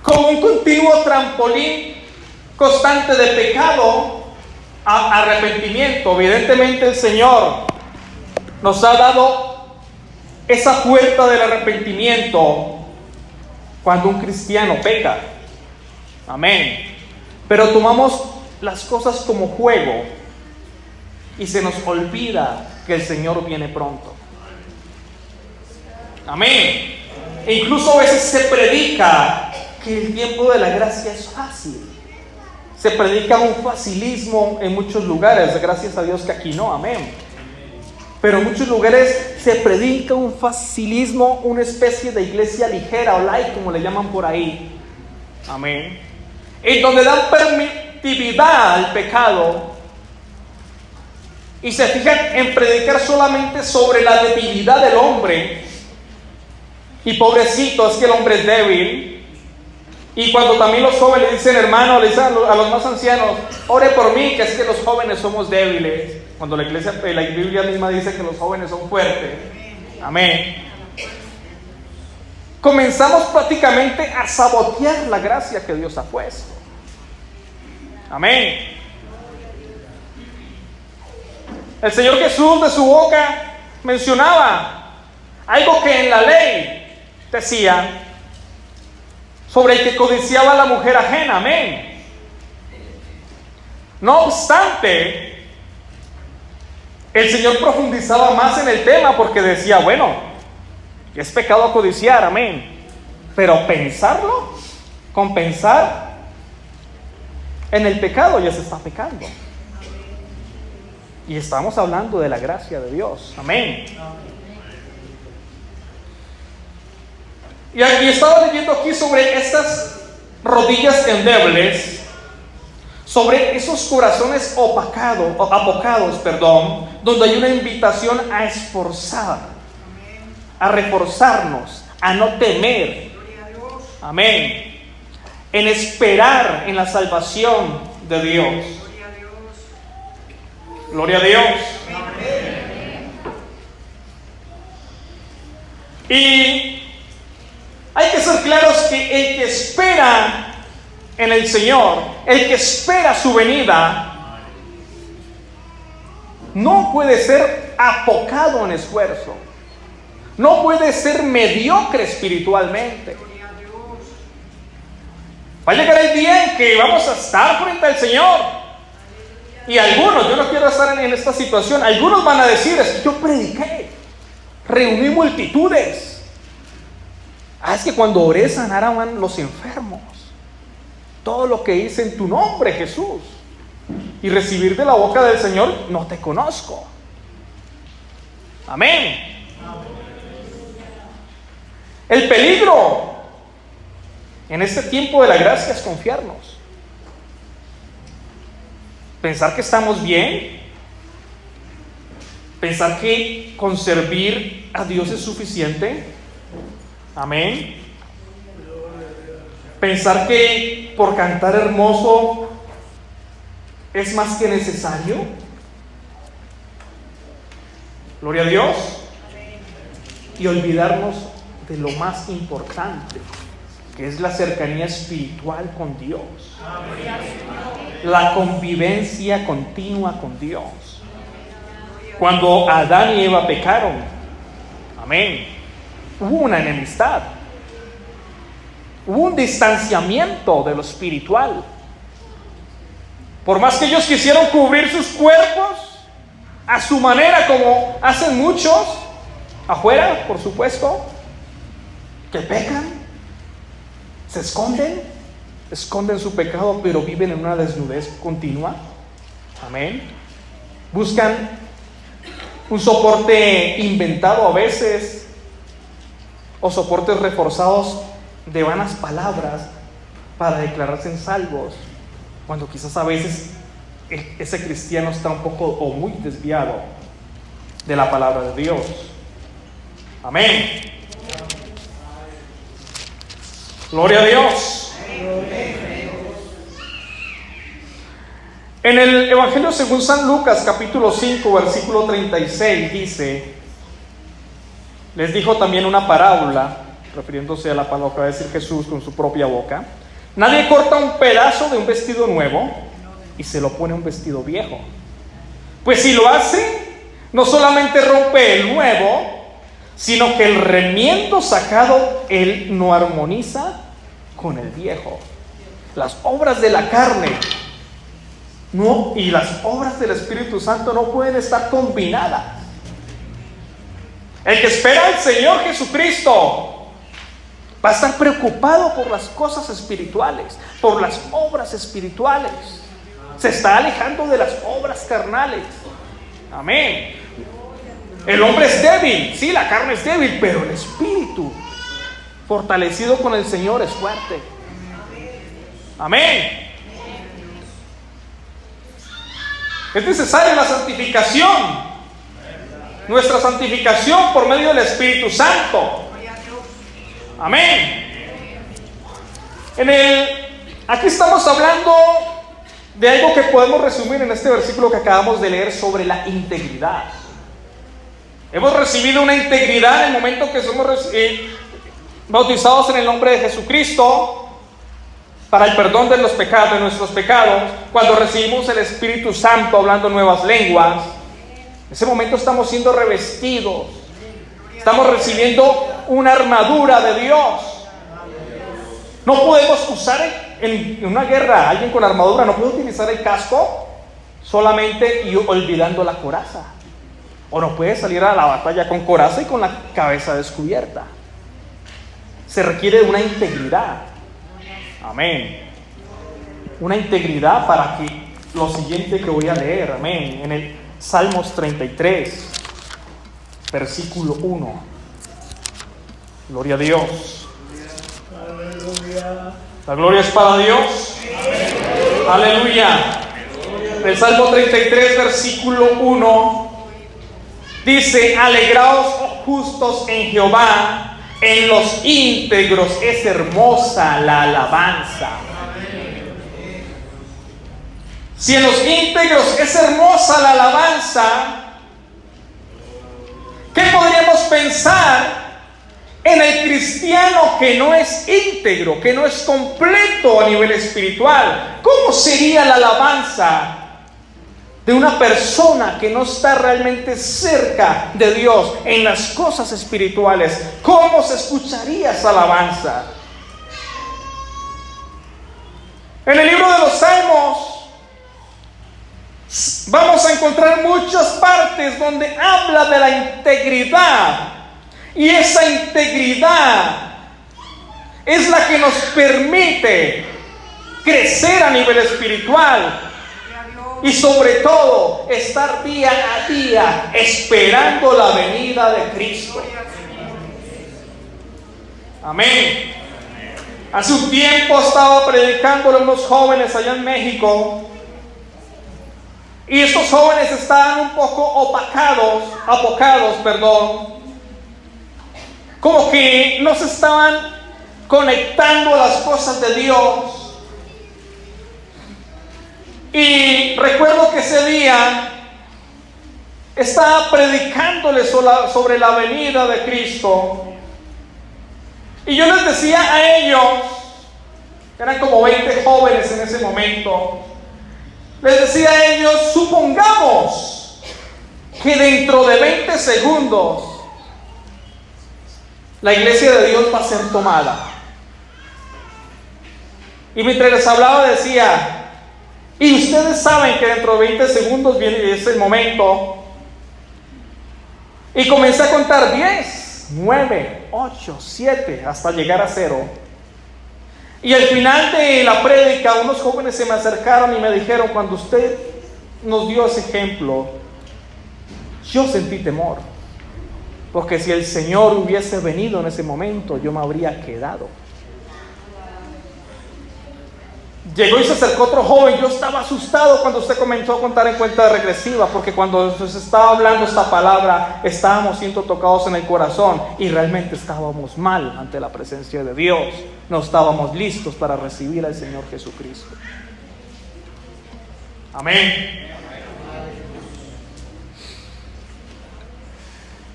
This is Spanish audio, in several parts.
como un continuo trampolín constante de pecado a arrepentimiento. Evidentemente el Señor nos ha dado esa puerta del arrepentimiento cuando un cristiano peca. Amén. Pero tomamos las cosas como juego y se nos olvida que el Señor viene pronto. Amén. E incluso a veces se predica que el tiempo de la gracia es fácil. Se predica un facilismo en muchos lugares, gracias a Dios que aquí no, amén. Pero en muchos lugares se predica un facilismo, una especie de iglesia ligera o light, como le llaman por ahí. Amén. En donde dan permitividad al pecado y se fijan en predicar solamente sobre la debilidad del hombre. Y pobrecito, es que el hombre es débil. Y cuando también los jóvenes dicen, hermano, le dicen a los más ancianos, ore por mí, que es que los jóvenes somos débiles. Cuando la Biblia misma dice que los jóvenes son fuertes. Amén. Comenzamos prácticamente a sabotear la gracia que Dios ha puesto. Amén. El Señor Jesús de su boca mencionaba algo que en la ley decía sobre el que codiciaba a la mujer ajena. Amén. No obstante, el Señor profundizaba más en el tema porque decía, bueno, es pecado codiciar, amén, pero pensarlo, con pensar en el pecado ya se está pecando. Y estamos hablando de la gracia de Dios, amén. Y aquí estaba leyendo aquí sobre estas rodillas endebles, sobre esos corazones apocados, donde hay una invitación a esforzar, a reforzarnos, a no temer, amén, en esperar en la salvación de Dios. Gloria a Dios. Y hay que ser claros que el que espera en el Señor, el que espera su venida, no puede ser apocado en esfuerzo, no puede ser mediocre espiritualmente. Va a llegar el día en que vamos a estar frente al Señor. Y algunos, yo no quiero estar en esta situación, algunos van a decir, es que yo prediqué, reuní multitudes. Es que cuando oré sanaron los enfermos. Todo lo que hice en tu nombre, Jesús. Y recibir de la boca del Señor, no te conozco. Amén. El peligro en este tiempo de la gracia es confiarnos. Pensar que estamos bien. Pensar que con servir a Dios es suficiente. Amén. Pensar que por cantar hermoso es más que necesario. Gloria a Dios. Y olvidarnos de lo más importante, que es la cercanía espiritual con Dios. La convivencia continua con Dios. Cuando Adán y Eva pecaron, amén, hubo una enemistad, hubo un distanciamiento de lo espiritual. Por más que ellos quisieron cubrir sus cuerpos a su manera, como hacen muchos afuera, por supuesto, que pecan, se esconden su pecado, pero viven en una desnudez continua. Amén. Buscan un soporte inventado a veces, o soportes reforzados de vanas palabras para declararse en salvos, cuando quizás a veces ese cristiano está un poco o muy desviado de la palabra de Dios. Amén. Gloria a Dios. En el Evangelio según San Lucas, capítulo 5, versículo 36, dice: les dijo también una parábola refiriéndose a la palabra que va a decir Jesús con su propia boca. Nadie corta un pedazo de un vestido nuevo y se lo pone a un vestido viejo. Pues si lo hace, no solamente rompe el nuevo, sino que el remiendo sacado él no armoniza con el viejo. Las obras de la carne y las obras del Espíritu Santo no pueden estar combinadas. El que espera al Señor Jesucristo va a estar preocupado por las cosas espirituales, por las obras espirituales. Se está alejando de las obras carnales. Amén. El hombre es débil, sí, la carne es débil, pero el espíritu, fortalecido con el Señor, es fuerte. Amén. Es necesaria la santificación, nuestra santificación por medio del Espíritu Santo. Amén. Aquí estamos hablando de algo que podemos resumir en este versículo que acabamos de leer sobre la integridad. Hemos recibido una integridad en el momento que somos bautizados en el nombre de Jesucristo para el perdón de los pecados, de nuestros pecados. Cuando recibimos el Espíritu Santo hablando nuevas lenguas, en ese momento estamos siendo revestidos, estamos recibiendo una armadura de Dios. No podemos usar en una guerra, alguien con armadura no puede utilizar el casco solamente y olvidando la coraza. O no puede salir a la batalla con coraza y con la cabeza descubierta. Se requiere de una integridad. Amén. Una integridad para que lo siguiente que voy a leer, amén, en el Salmos 33, versículo 1. Gloria a Dios. La gloria es para Dios. Aleluya. El Salmo 33, versículo 1 dice: alegraos, oh justos, en Jehová, en los íntegros es hermosa la alabanza. Si en los íntegros es hermosa la alabanza, ¿qué podríamos pensar en el cristiano que no es íntegro, que no es completo a nivel espiritual? ¿Cómo sería la alabanza de una persona que no está realmente cerca de Dios en las cosas espirituales? ¿Cómo se escucharía esa alabanza? En el libro de los Salmos vamos a encontrar muchas partes donde habla de la integridad, y esa integridad es la que nos permite crecer a nivel espiritual. Y sobre todo, estar día a día esperando la venida de Cristo. Amén. Hace un tiempo estaba predicándole a unos jóvenes allá en México. Y estos jóvenes estaban un poco apocados, como que no se estaban conectando a las cosas de Dios. Y recuerdo que ese día estaba predicándoles sobre la venida de Cristo. Y yo les decía a ellos, eran como 20 jóvenes en ese momento, les decía a ellos: supongamos que dentro de 20 segundos la iglesia de Dios va a ser tomada. Y mientras les hablaba decía: y ustedes saben que dentro de 20 segundos viene ese momento. Y comencé a contar 10, 9, 8, 7, hasta llegar a 0. Y al final de la prédica, unos jóvenes se me acercaron y me dijeron: cuando usted nos dio ese ejemplo, yo sentí temor. Porque si el Señor hubiese venido en ese momento, yo me habría quedado. Llegó y se acercó otro joven. Yo estaba asustado cuando usted comenzó a contar en cuenta regresiva, porque cuando se estaba hablando esta palabra, estábamos siendo tocados en el corazón y realmente estábamos mal ante la presencia de Dios. No estábamos listos para recibir al Señor Jesucristo. Amén.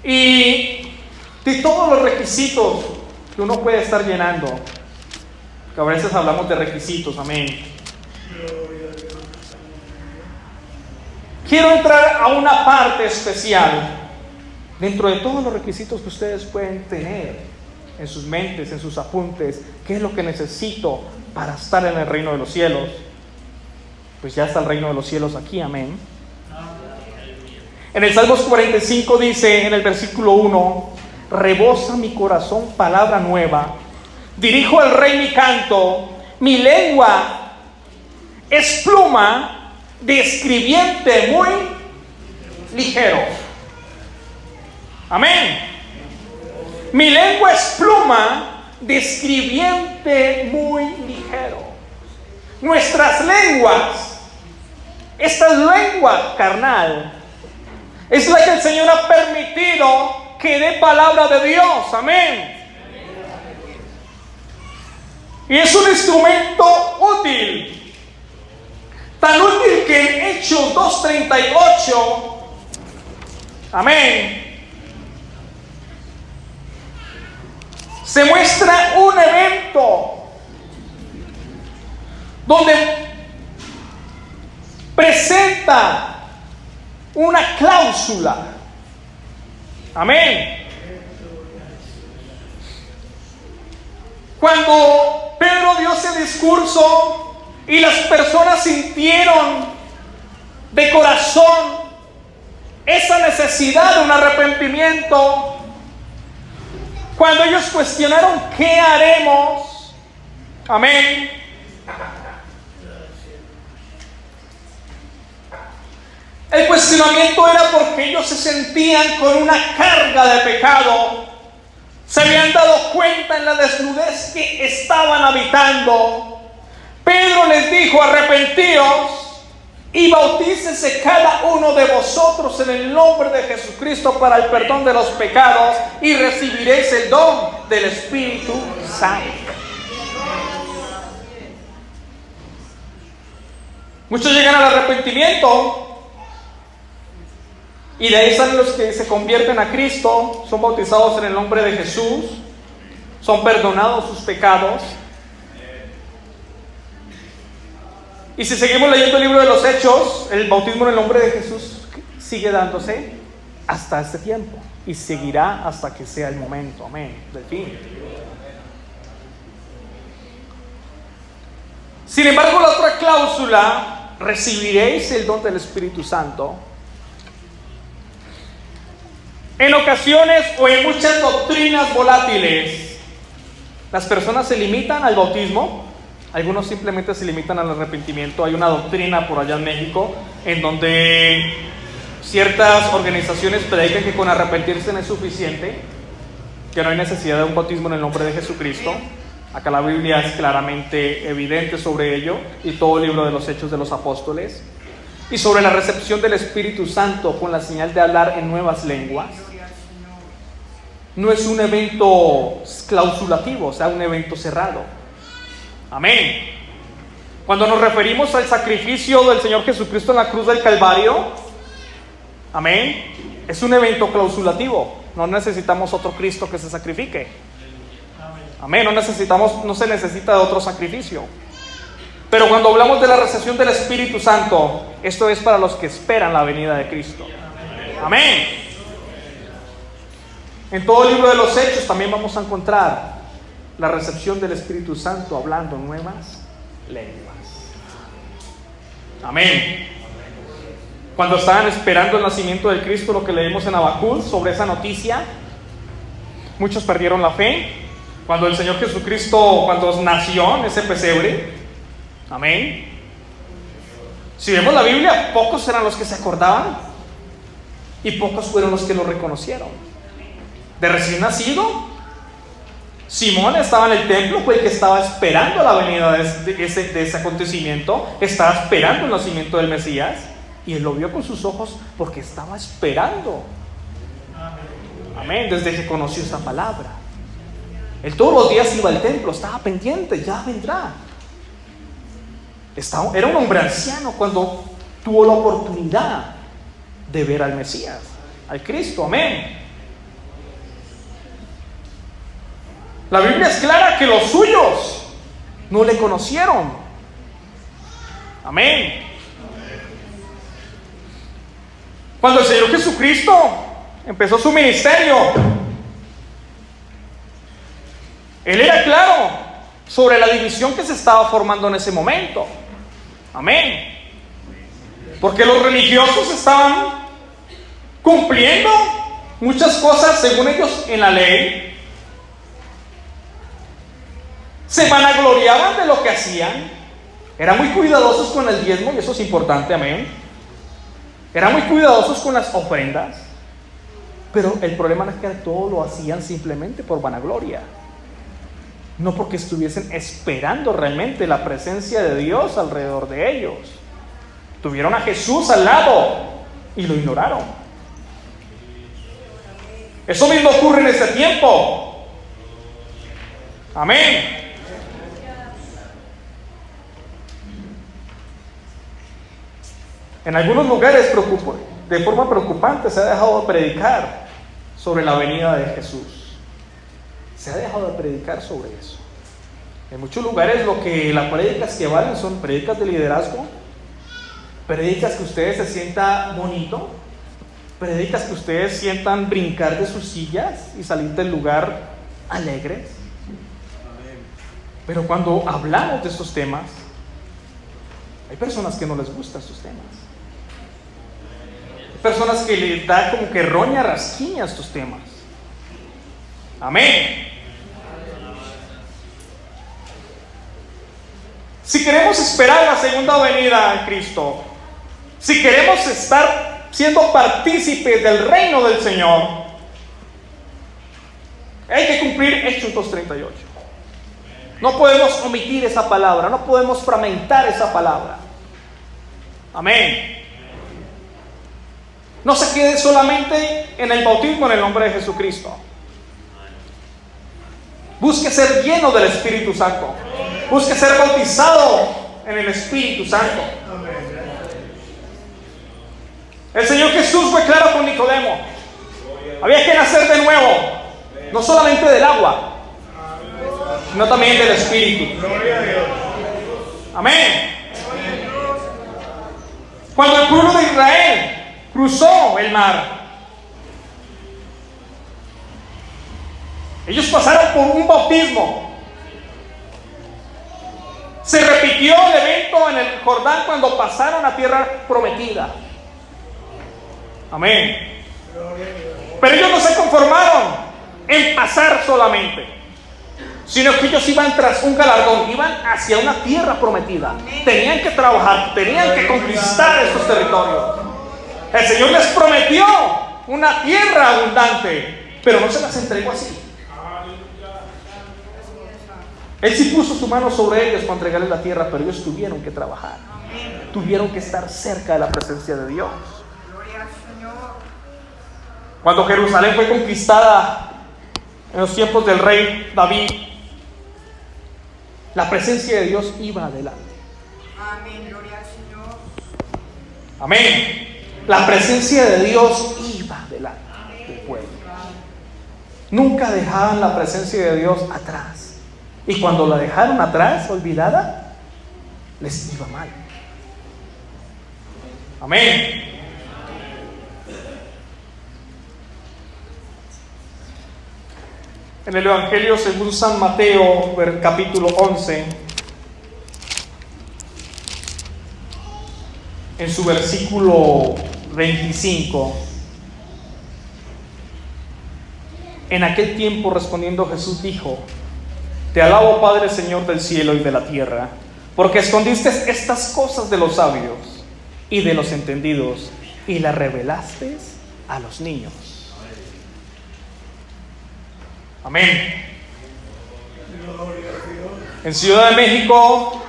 Y de todos los requisitos que uno puede estar llenando, que a veces hablamos de requisitos, amén. Quiero entrar a una parte especial dentro de todos los requisitos que ustedes pueden tener en sus mentes, en sus apuntes. ¿Qué es lo que necesito para estar en el reino de los cielos? Pues ya está el reino de los cielos aquí, amén. En el Salmos 45 dice, en el versículo 1, rebosa mi corazón palabra nueva, dirijo al rey mi canto, mi lengua es pluma de escribiente muy ligero. Amén. Mi lengua es pluma de escribiente muy ligero. Nuestras lenguas, esta lengua carnal, es la que el Señor ha permitido que dé palabra de Dios. Amén. Y es un instrumento útil. Tan útil que en Hechos 2:38, amén, se muestra un evento donde presenta una cláusula. Amén. Cuando Pedro dio ese discurso y las personas sintieron de corazón esa necesidad de un arrepentimiento, cuando ellos cuestionaron ¿qué haremos? Amén. El cuestionamiento era porque ellos se sentían con una carga de pecado. Se habían dado cuenta en la desnudez que estaban habitando. Pedro les dijo, arrepentíos y bautícese cada uno de vosotros en el nombre de Jesucristo para el perdón de los pecados y recibiréis el don del Espíritu Santo. Muchos llegan al arrepentimiento y de ahí salen los que se convierten a Cristo, son bautizados en el nombre de Jesús, son perdonados sus pecados. Y si seguimos leyendo el libro de los Hechos, el bautismo en el nombre de Jesús sigue dándose hasta este tiempo y seguirá hasta que sea el momento, amén, del fin. Sin embargo, la otra cláusula, recibiréis el don del Espíritu Santo. En ocasiones o en muchas doctrinas volátiles, las personas se limitan al bautismo. Algunos simplemente se limitan al arrepentimiento. Hay una doctrina por allá en México en donde ciertas organizaciones predican que con arrepentirse no es suficiente, que no hay necesidad de un bautismo en el nombre de Jesucristo. Acá la Biblia es claramente evidente sobre ello, y todo el libro de los Hechos de los Apóstoles. Y sobre la recepción del Espíritu Santo con la señal de hablar en nuevas lenguas. No es un evento clausulativo, o sea, un evento cerrado. Amén. Cuando nos referimos al sacrificio del Señor Jesucristo en la cruz del Calvario, amén, es un evento clausulativo. No necesitamos otro Cristo que se sacrifique. Amén. No se necesita de otro sacrificio. Pero cuando hablamos de la recepción del Espíritu Santo, esto es para los que esperan la venida de Cristo. Amén. En todo el libro de los Hechos también vamos a encontrar la recepción del Espíritu Santo hablando nuevas lenguas. Amén. Cuando estaban esperando el nacimiento del Cristo, lo que leemos en Habacuc sobre esa noticia, muchos perdieron la fe. Cuando el Señor Jesucristo, cuando nació en ese pesebre, amén, si vemos la Biblia, pocos eran los que se acordaban y pocos fueron los que lo reconocieron. De recién nacido, Simón estaba en el templo, fue el que estaba esperando la venida de ese acontecimiento, estaba esperando el nacimiento del Mesías, y él lo vio con sus ojos porque estaba esperando. Amén, desde que conoció esta palabra. Él todos los días iba al templo, estaba pendiente, ya vendrá. Era un hombre anciano cuando tuvo la oportunidad de ver al Mesías, al Cristo, amén. La Biblia es clara que los suyos no le conocieron. Amén. Cuando el Señor Jesucristo empezó su ministerio, Él era claro sobre la división que se estaba formando en ese momento. Amén. Porque los religiosos estaban cumpliendo muchas cosas según ellos en la ley. Se vanagloriaban de lo que hacían. Eran muy cuidadosos con el diezmo, y eso es importante, amén. Eran muy cuidadosos con las ofrendas. Pero el problema es que todo lo hacían simplemente por vanagloria. No porque estuviesen esperando realmente la presencia de Dios alrededor de ellos. Tuvieron a Jesús al lado y lo ignoraron. Eso mismo ocurre en este tiempo. Amén. En algunos lugares de forma preocupante se ha dejado de predicar sobre la venida de Jesús. Se ha dejado de predicar sobre eso. En muchos lugares lo que las prédicas que valen son prédicas de liderazgo, prédicas que ustedes se sientan bonito, prédicas que ustedes sientan brincar de sus sillas y salir del lugar alegres. Pero cuando hablamos de estos temas, hay personas que no les gustan estos temas. Hay personas que les da como que roña, rasquiña estos temas. Amén. Si queremos esperar la segunda venida de Cristo, si queremos estar siendo partícipes del reino del Señor, hay que cumplir Hechos 2:38. No podemos omitir esa palabra, no podemos fragmentar esa palabra. Amén. No se quede solamente en el bautismo en el nombre de Jesucristo. Busque ser lleno del Espíritu Santo. Busque ser bautizado en el Espíritu Santo. El Señor Jesús fue claro con Nicodemo. Había que nacer de nuevo, no solamente del agua, sino también del Espíritu. Amén. Cuando el pueblo de Israel cruzó el mar, ellos pasaron por un bautismo. Se repitió el evento en el Jordán cuando pasaron a tierra prometida. Amén. Pero ellos no se conformaron en pasar solamente, sino que ellos iban tras un galardón, iban hacia una tierra prometida. Tenían que trabajar, tenían que conquistar estos territorios. El Señor les prometió una tierra abundante, pero no se las entregó así. Él sí puso su mano sobre ellos para entregarles la tierra, pero ellos tuvieron que trabajar. Tuvieron que estar cerca de la presencia de Dios. Cuando Jerusalén fue conquistada en los tiempos del rey David, la presencia de Dios iba adelante. Amén, gloria al Señor. Amén. La presencia de Dios iba adelante del pueblo. Nunca dejaban la presencia de Dios atrás. Y cuando la dejaron atrás, olvidada, les iba mal. Amén. En el Evangelio según San Mateo, capítulo 11, en su versículo 25, en aquel tiempo respondiendo Jesús dijo: Te alabo, Padre, Señor del cielo y de la tierra, porque escondiste estas cosas de los sabios y de los entendidos y las revelaste a los niños. Amén. En Ciudad de México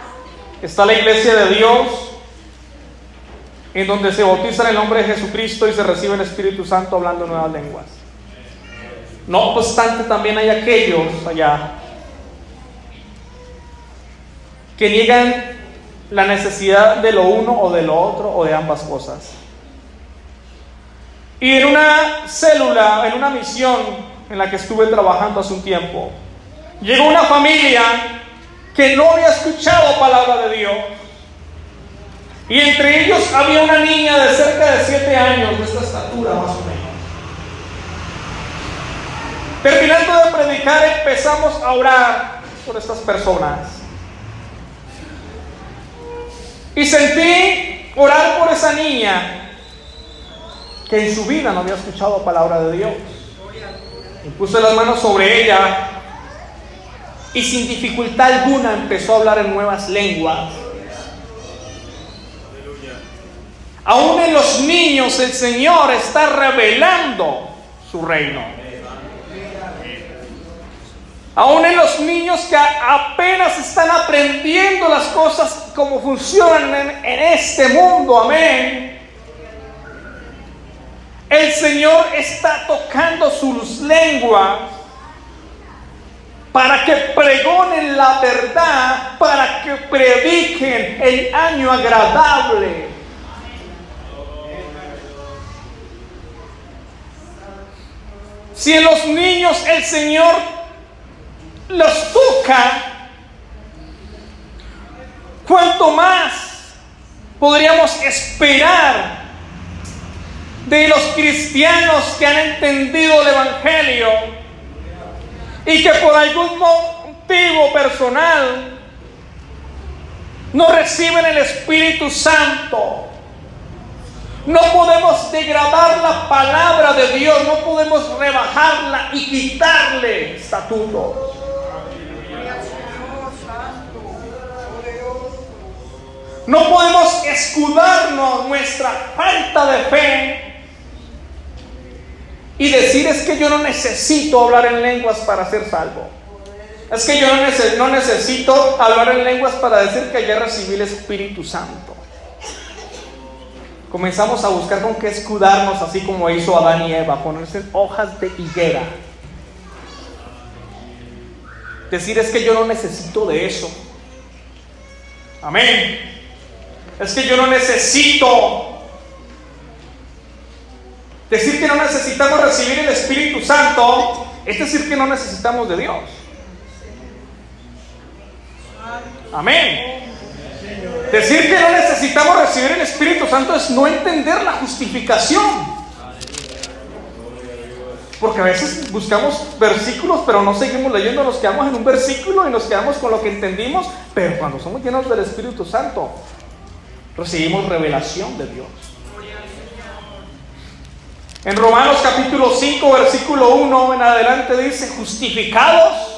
está la iglesia de Dios, en donde se bautiza en el nombre de Jesucristo y se recibe el Espíritu Santo hablando nuevas lenguas. No obstante, también hay aquellos allá que niegan la necesidad de lo uno o de lo otro o de ambas cosas. Y en una célula, en una misión en la que estuve trabajando hace un tiempo, llegó una familia que no había escuchado palabra de Dios. Y entre ellos había una niña de cerca de 7 años, de esta estatura más o menos. Terminando de predicar, empezamos a orar por estas personas. Y sentí orar por esa niña que en su vida no había escuchado palabra de Dios. Y puse las manos sobre ella y sin dificultad alguna empezó a hablar en nuevas lenguas. Aún en los niños el Señor está revelando su reino. Aún en los niños que apenas están aprendiendo las cosas como funcionan en este mundo, amén. El Señor está tocando sus lenguas para que pregonen la verdad, para que prediquen el año agradable. Si en los niños el Señor los toca, ¿cuánto más podríamos esperar de los cristianos que han entendido el Evangelio y que por algún motivo personal no reciben el Espíritu Santo? No podemos degradar la palabra de Dios, no podemos rebajarla y quitarle estatutos. No podemos escudarnos nuestra falta de fe y decir: es que yo no necesito hablar en lenguas para ser salvo. Es que yo no necesito hablar en lenguas para decir que ya recibí el Espíritu Santo. Comenzamos a buscar con qué escudarnos, así como hizo Adán y Eva, ponerse hojas de higuera. Decir: es que yo no necesito de eso. Amén. Es que yo no necesito. Decir que no necesitamos recibir el Espíritu Santo es decir que no necesitamos de Dios. Amén. Decir que no necesitamos recibir el Espíritu Santo es no entender la justificación. Porque a veces buscamos versículos, pero no seguimos leyendo, nos quedamos en un versículo y nos quedamos con lo que entendimos. Pero cuando somos llenos del Espíritu Santo, recibimos revelación de Dios. En Romanos capítulo 5, versículo 1 en adelante dice: justificados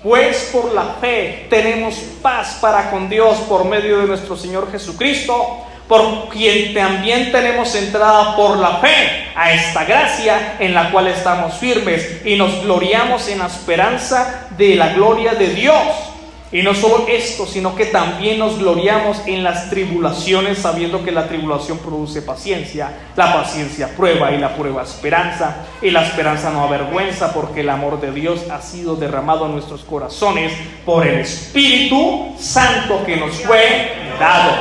pues por la fe tenemos paz para con Dios por medio de nuestro Señor Jesucristo, por quien también tenemos entrada por la fe a esta gracia en la cual estamos firmes y nos gloriamos en la esperanza de la gloria de Dios. Y no solo esto, sino que también nos gloriamos en las tribulaciones, sabiendo que la tribulación produce paciencia, la paciencia prueba y la prueba esperanza, y la esperanza no avergüenza, porque el amor de Dios ha sido derramado en nuestros corazones por el Espíritu Santo que nos fue dado.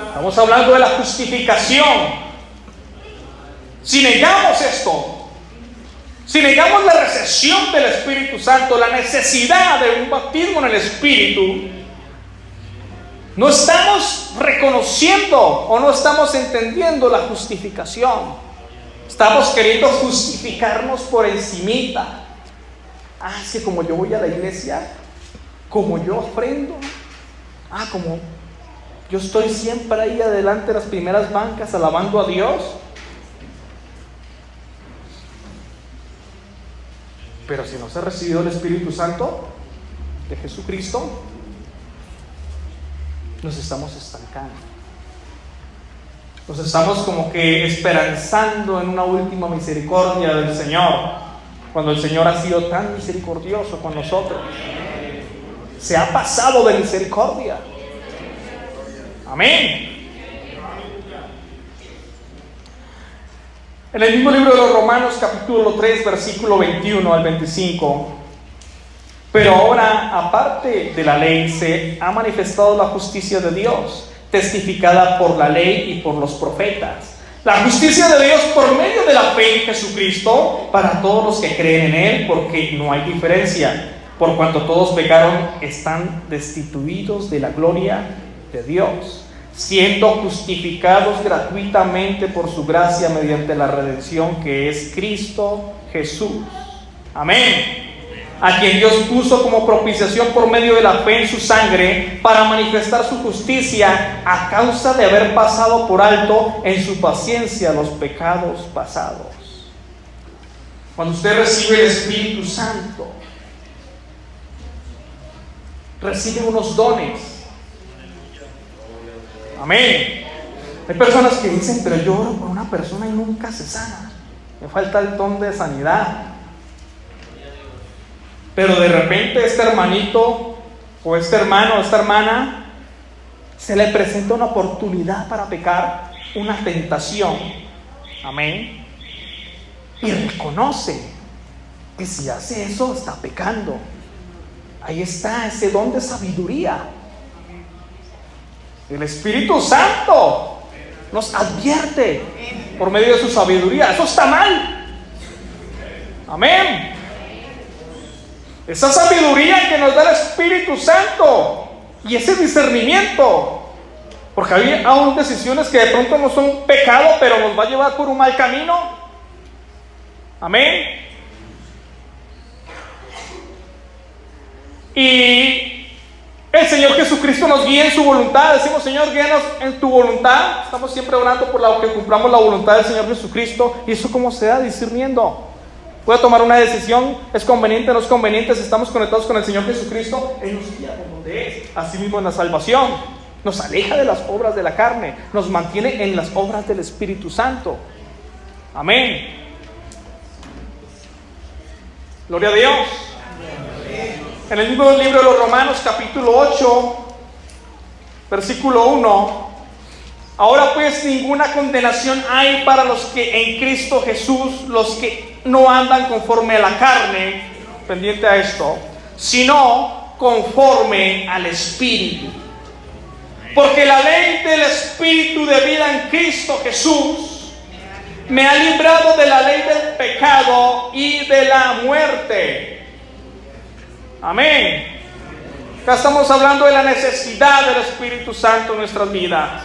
Estamos hablando de la justificación. Si negamos esto, si negamos la recepción del Espíritu Santo, la necesidad de un bautismo en el Espíritu, no estamos reconociendo o no estamos entendiendo la justificación. Estamos queriendo justificarnos por encimita. Es que como yo voy a la iglesia, como yo ofrendo, como yo estoy siempre ahí adelante de las primeras bancas alabando a Dios. Pero si no se ha recibido el Espíritu Santo de Jesucristo, nos estamos estancando. Nos estamos como que esperanzando en una última misericordia del Señor, cuando el Señor ha sido tan misericordioso con nosotros. Se ha pasado de misericordia. Amén. En el mismo libro de los Romanos, capítulo 3, versículo 21 al 25. Pero ahora, aparte de la ley, se ha manifestado la justicia de Dios, testificada por la ley y por los profetas, La justicia de Dios por medio de la fe en Jesucristo para todos los que creen en Él, porque no hay diferencia. Por cuanto todos pecaron, están destituidos de la gloria de Dios, siendo justificados gratuitamente por su gracia mediante la redención que es Cristo Jesús. Amén. A quien Dios puso como propiciación por medio de la fe en su sangre para manifestar su justicia a causa de haber pasado por alto en su paciencia los pecados pasados. Cuando usted recibe el Espíritu Santo, recibe unos dones. Amén. Hay personas que dicen, pero yo oro por una persona y nunca se sana. Me falta el don de sanidad. Pero de repente este hermanito o este hermano o esta hermana se le presenta una oportunidad para pecar, una tentación. Amén. Y reconoce que si hace eso está pecando. Ahí está ese don de sabiduría. El Espíritu Santo nos advierte por medio de su sabiduría. Eso está mal. Amén. Esa sabiduría que nos da el Espíritu Santo y ese discernimiento, porque hay aún decisiones que de pronto no son pecado, pero nos va a llevar por un mal camino. Amén. Y el Señor Jesucristo nos guía en su voluntad. Decimos, Señor, guíanos en tu voluntad. Estamos siempre orando por que cumplamos la voluntad del Señor Jesucristo. ¿Y eso cómo se da? Discerniendo. Voy a tomar una decisión, ¿es conveniente o no es conveniente? Si estamos conectados con el Señor Jesucristo, Él nos guía por donde es. Asimismo en la salvación, nos aleja de las obras de la carne, nos mantiene en las obras del Espíritu Santo. Amén. Gloria a Dios. En el mismo libro de los Romanos, capítulo 8, versículo 1. Ahora pues ninguna condenación hay para los que en Cristo Jesús, los que no andan conforme a la carne, pendiente a esto, sino conforme al Espíritu. Porque la ley del Espíritu de vida en Cristo Jesús me ha librado de la ley del pecado y de la muerte. Amén. Acá estamos hablando de la necesidad del Espíritu Santo en nuestras vidas.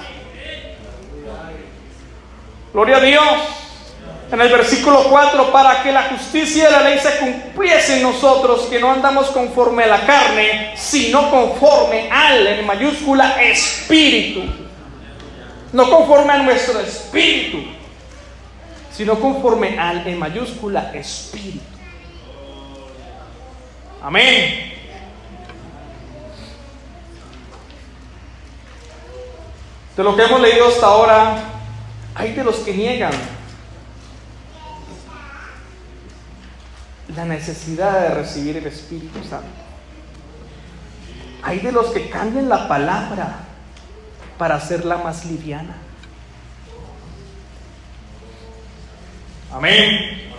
Gloria a Dios. En el versículo 4, para que la justicia de la ley se cumpliese en nosotros, que no andamos conforme a la carne, sino conforme al, en mayúscula, Espíritu. No conforme a nuestro espíritu, sino conforme al, en mayúscula, Espíritu. Amén. De lo que hemos leído hasta ahora, hay de los que niegan la necesidad de recibir el Espíritu Santo. Hay de los que cambian la palabra para hacerla más liviana. Amén.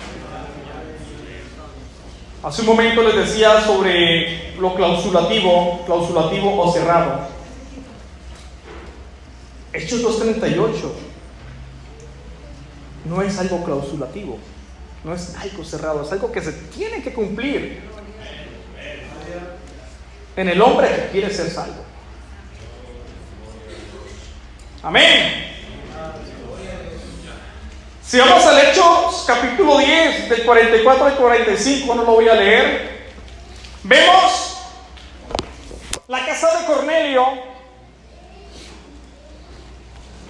Hace un momento les decía sobre lo clausulativo o cerrado. Hechos 2:38 no es algo clausulativo. No es algo cerrado, es algo que se tiene que cumplir en el hombre que quiere ser salvo. Amén. Si vamos al Hechos capítulo 10, del 44 al 45, no lo voy a leer. Vemos la casa de Cornelio,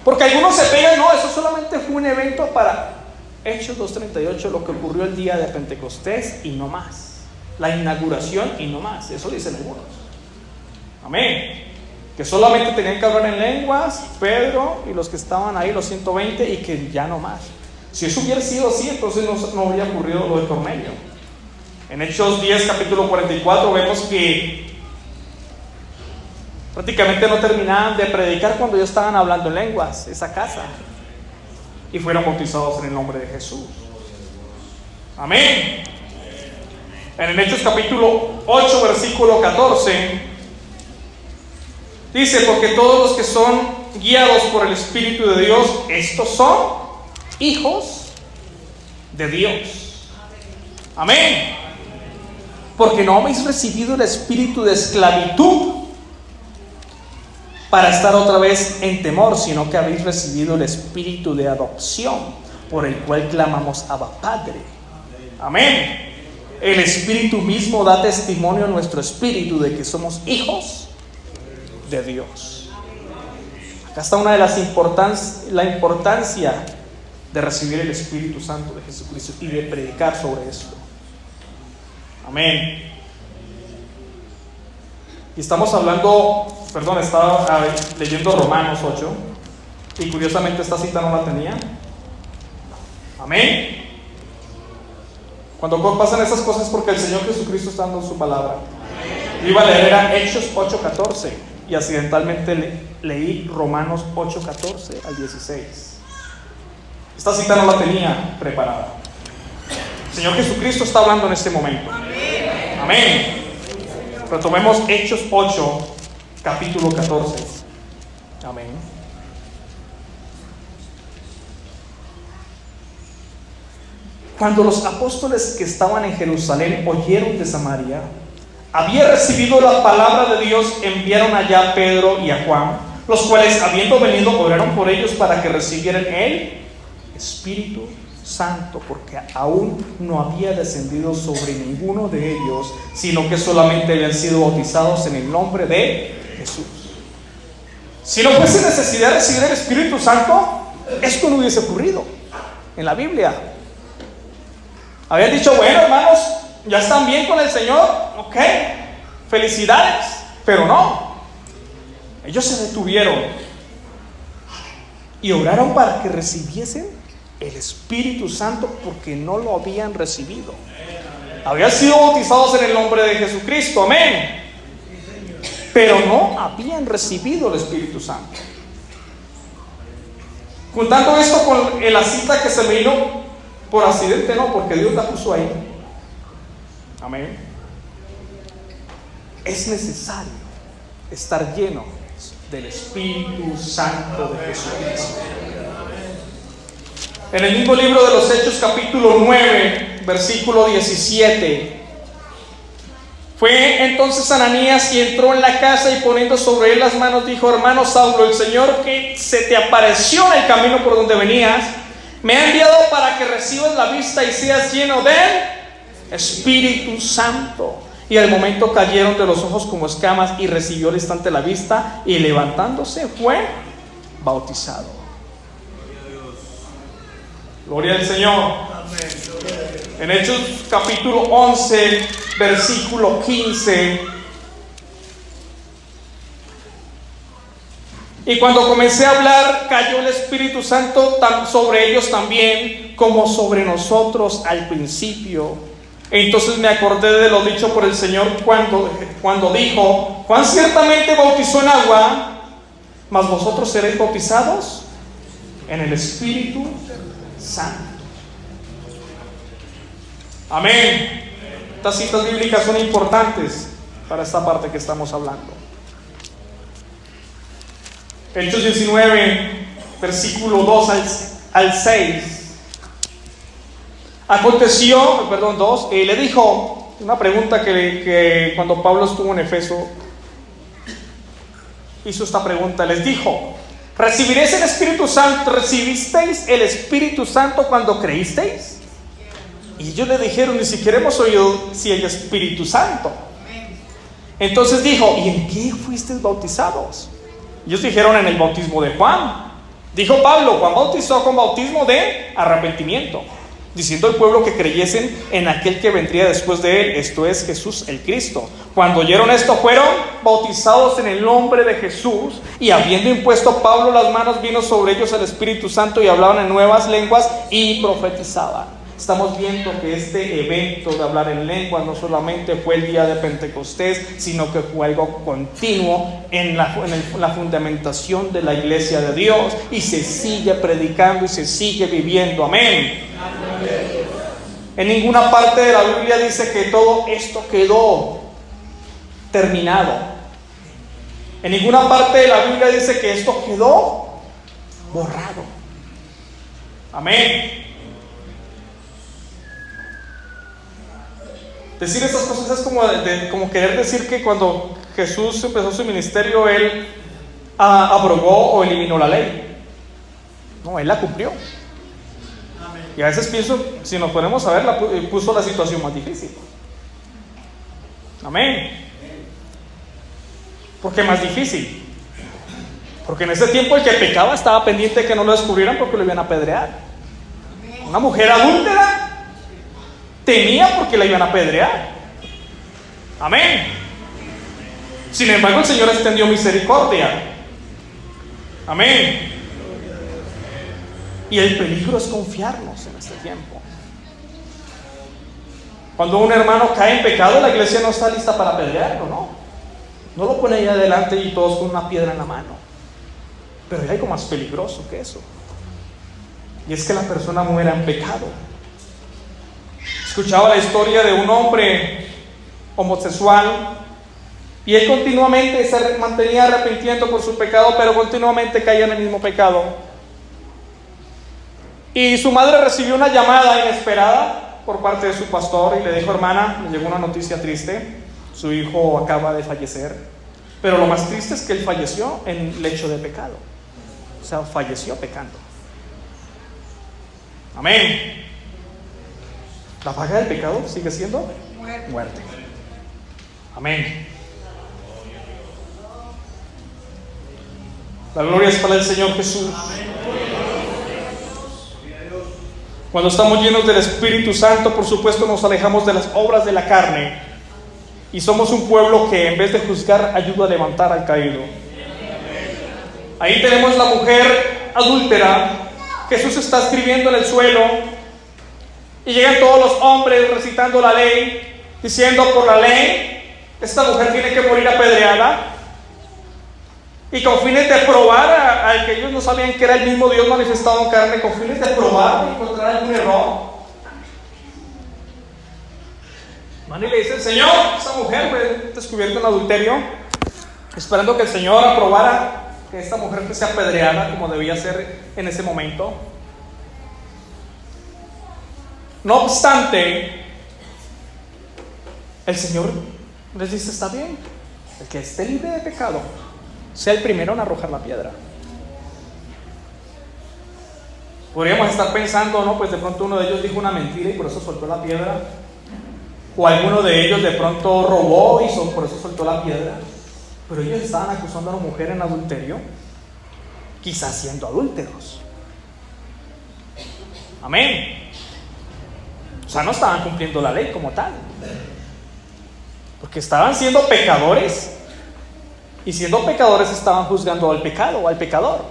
porque algunos se pegan, no, eso solamente fue un evento para Hechos 2:38, lo que ocurrió el día de Pentecostés y no más. La inauguración y no más. Eso dicen algunos. Amén. Que solamente tenían que hablar en lenguas, Pedro y los que estaban ahí, los 120, y que ya no más. Si eso hubiera sido así, entonces no habría ocurrido lo de Cornelio. En Hechos 10, capítulo 44, vemos que prácticamente no terminaban de predicar cuando ya estaban hablando en lenguas, esa casa. Y fueron bautizados en el nombre de Jesús. Amén. En el Hechos capítulo 8, versículo 14, dice, porque todos los que son guiados por el Espíritu de Dios, estos son hijos de Dios. Amén. Porque no habéis recibido el espíritu de esclavitud para estar otra vez en temor, sino que habéis recibido el espíritu de adopción, por el cual clamamos Abba Padre. Amén. El espíritu mismo da testimonio a nuestro espíritu de que somos hijos de Dios. Acá está una de las la importancia de recibir el Espíritu Santo de Jesucristo y de predicar sobre esto. Amén. Y estamos hablando, estaba leyendo Romanos 8 y curiosamente esta cita no la tenía. Amén. Cuando pasan esas cosas es porque el Señor Jesucristo está dando su palabra. Yo iba a leer era Hechos 8:14 y accidentalmente leí Romanos 8:14 al 16. Esta cita no la tenía preparada. El Señor Jesucristo está hablando en este momento. Amén. Retomemos Hechos 8, capítulo 14. Amén. Cuando los apóstoles que estaban en Jerusalén oyeron de Samaria había recibido la palabra de Dios, enviaron allá a Pedro y a Juan, los cuales, habiendo venido, oraron por ellos para que recibieran el Espíritu Santo, porque aún no había descendido sobre ninguno de ellos, sino que solamente habían sido bautizados en el nombre de Jesús. Si no fuese necesidad de recibir el Espíritu Santo, esto no hubiese ocurrido en la Biblia. Habían dicho, bueno, hermanos, ya están bien con el Señor, ok, felicidades, pero no. Ellos se detuvieron y oraron para que recibiesen el Espíritu Santo, porque no lo habían recibido. Habían sido bautizados en el nombre de Jesucristo, amén, pero no habían recibido el Espíritu Santo. Juntando esto con la cita que se me vino por accidente, no, porque Dios la puso ahí. Amén. Es necesario estar lleno del Espíritu Santo de Jesucristo. En el mismo libro de los Hechos, capítulo 9, versículo 17. Fue entonces Ananías y entró en la casa y poniendo sobre él las manos dijo: hermano Saulo, el Señor que se te apareció en el camino por donde venías, me ha enviado para que recibas la vista y seas lleno del Espíritu Santo. Y al momento cayeron de los ojos como escamas y recibió al instante la vista y levantándose fue bautizado. Gloria al Señor. En Hechos capítulo 11, versículo 15. Y cuando comencé a hablar, cayó el Espíritu Santo sobre ellos también, como sobre nosotros al principio. Entonces me acordé de lo dicho por el Señor cuando dijo: Juan ciertamente bautizó en agua, mas vosotros seréis bautizados en el Espíritu Santo. Amén. Estas citas bíblicas son importantes para esta parte que estamos hablando. Hechos 19, versículo 2 al 6. Aconteció, 2, le dijo una pregunta que cuando Pablo estuvo en Efeso, hizo esta pregunta, les dijo: ¿recibiréis el Espíritu Santo? ¿Recibisteis el Espíritu Santo cuando creísteis? Y ellos le dijeron: ni siquiera hemos oído si el Espíritu Santo. Entonces dijo: ¿y en qué fuisteis bautizados? Ellos dijeron: en el bautismo de Juan. Dijo Pablo: Juan bautizó con bautismo de arrepentimiento, diciendo al pueblo que creyesen en aquel que vendría después de él, esto es Jesús el Cristo. Cuando oyeron esto, fueron bautizados en el nombre de Jesús, y habiendo impuesto Pablo las manos, vino sobre ellos el Espíritu Santo, y hablaban en nuevas lenguas y profetizaban. Estamos viendo que este evento de hablar en lenguas no solamente fue el día de Pentecostés, sino que fue algo continuo en la fundamentación de la iglesia de Dios, y se sigue predicando y se sigue viviendo. Amén. En ninguna parte de la Biblia dice que todo esto quedó terminado. En ninguna parte de la Biblia dice que esto quedó borrado. Amén. Decir estas cosas es como querer decir que cuando Jesús empezó su ministerio, Él abrogó o eliminó la ley. No, Él la cumplió. Y a veces pienso, si nos ponemos a ver, puso la situación más difícil. Amén. ¿Por qué más difícil? Porque en ese tiempo el que pecaba estaba pendiente de que no lo descubrieran porque lo iban a apedrear. Una mujer adúltera temía porque la iban a apedrear. Amén. Sin embargo, el Señor extendió misericordia. Amén. Y el peligro es confiarnos en este tiempo. Cuando un hermano cae en pecado, la iglesia no está lista para apedrearlo, ¿no? No lo pone ahí adelante y todos con una piedra en la mano. Pero hay algo más peligroso que eso. Y es que la persona muera en pecado. Escuchaba la historia de un hombre homosexual y él continuamente se mantenía arrepintiendo por su pecado, pero continuamente caía en el mismo pecado. Y su madre recibió una llamada inesperada por parte de su pastor y le dijo: hermana, me llegó una noticia triste, su hijo acaba de fallecer, pero lo más triste es que él falleció en lecho de pecado, o sea, falleció pecando. Amén. La paga del pecado sigue siendo muerte. Amén. La gloria es para el Señor Jesús. Cuando estamos llenos del Espíritu Santo, por supuesto, nos alejamos de las obras de la carne y somos un pueblo que en vez de juzgar ayuda a levantar al caído. Ahí tenemos la mujer adúltera. Jesús está escribiendo en el suelo y llegan todos los hombres recitando la ley, diciendo: por la ley esta mujer tiene que morir apedreada. Y con fines de probar al que ellos no sabían que era el mismo Dios manifestado en carne, con fines de probar y encontrar algún error, van y le dicen: Señor, esta mujer fue descubierta en adulterio, esperando que el Señor aprobara que esta mujer sea apedreada como debía ser en ese momento. No obstante, el Señor les dice: está bien, el que esté libre de pecado sea el primero en arrojar la piedra. Podríamos estar pensando, no, pues de pronto uno de ellos dijo una mentira y por eso soltó la piedra, o alguno de ellos de pronto robó y por eso soltó la piedra. Pero ellos estaban acusando a una mujer en adulterio, quizás siendo adúlteros. Amén. O sea, no estaban cumpliendo la ley como tal, porque estaban siendo pecadores, y siendo pecadores estaban juzgando al pecado o al pecador.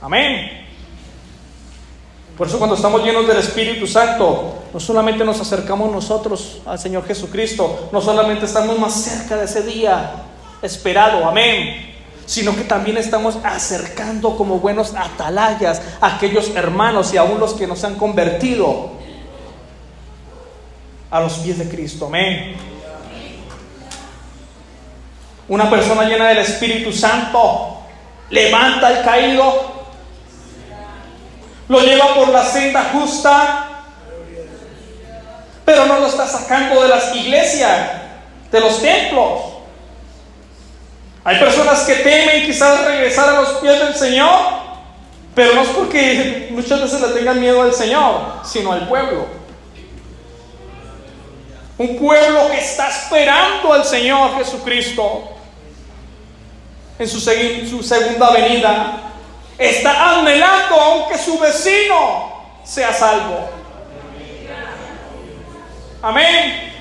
Amén. Por eso, cuando estamos llenos del Espíritu Santo, no solamente nos acercamos nosotros al Señor Jesucristo, no solamente estamos más cerca de ese día esperado, amén, sino que también estamos acercando como buenos atalayas a aquellos hermanos y aún los que nos han convertido a los pies de Cristo, amén. Una persona llena del Espíritu Santo levanta al caído, lo lleva por la senda justa, pero no lo está sacando de las iglesias, de los templos. Hay personas que temen quizás regresar a los pies del Señor, pero no es porque muchas veces le tengan miedo al Señor, sino al pueblo. Un pueblo que está esperando al Señor Jesucristo en su segunda venida. Está anhelando aunque su vecino sea salvo. Amén.